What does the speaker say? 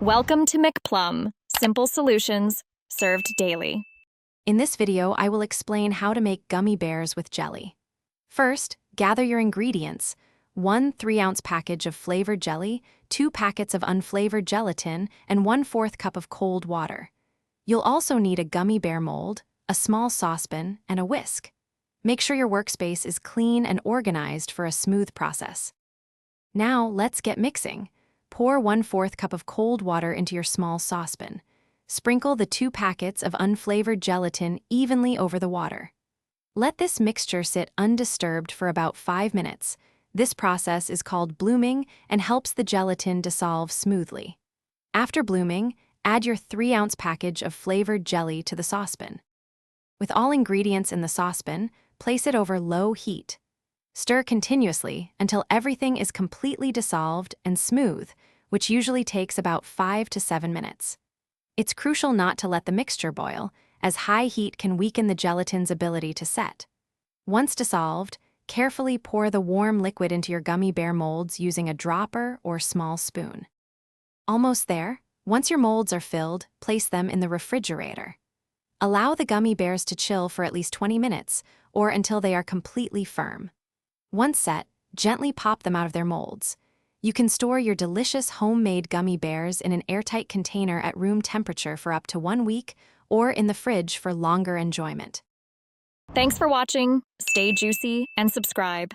Welcome to McPlum, simple solutions served daily. In this video, I will explain how to make gummy bears with jelly. First, gather your ingredients: 1 3-ounce package of flavored jelly, 2 packets of unflavored gelatin, and 1/4 cup of cold water. You'll also need a gummy bear mold, a small saucepan, and a whisk. Make sure your workspace is clean and organized for a smooth process. Now, let's get mixing. Pour 1/4 cup of cold water into your small saucepan. Sprinkle the 2 packets of unflavored gelatin evenly over the water. Let this mixture sit undisturbed for about 5 minutes. This process is called blooming and helps the gelatin dissolve smoothly. After blooming, add your 3-ounce package of flavored jelly to the saucepan. With all ingredients in the saucepan, place it over low heat. Stir continuously until everything is completely dissolved and smooth, which usually takes about 5 to 7 minutes. It's crucial not to let the mixture boil, as high heat can weaken the gelatin's ability to set. Once dissolved, carefully pour the warm liquid into your gummy bear molds using a dropper or small spoon. Almost there. Once your molds are filled, place them in the refrigerator. Allow the gummy bears to chill for at least 20 minutes, or until they are completely firm. Once set, gently pop them out of their molds. You can store your delicious homemade gummy bears in an airtight container at room temperature for up to 1 week, or in the fridge for longer enjoyment. Thanks for watching. Stay juicy and subscribe.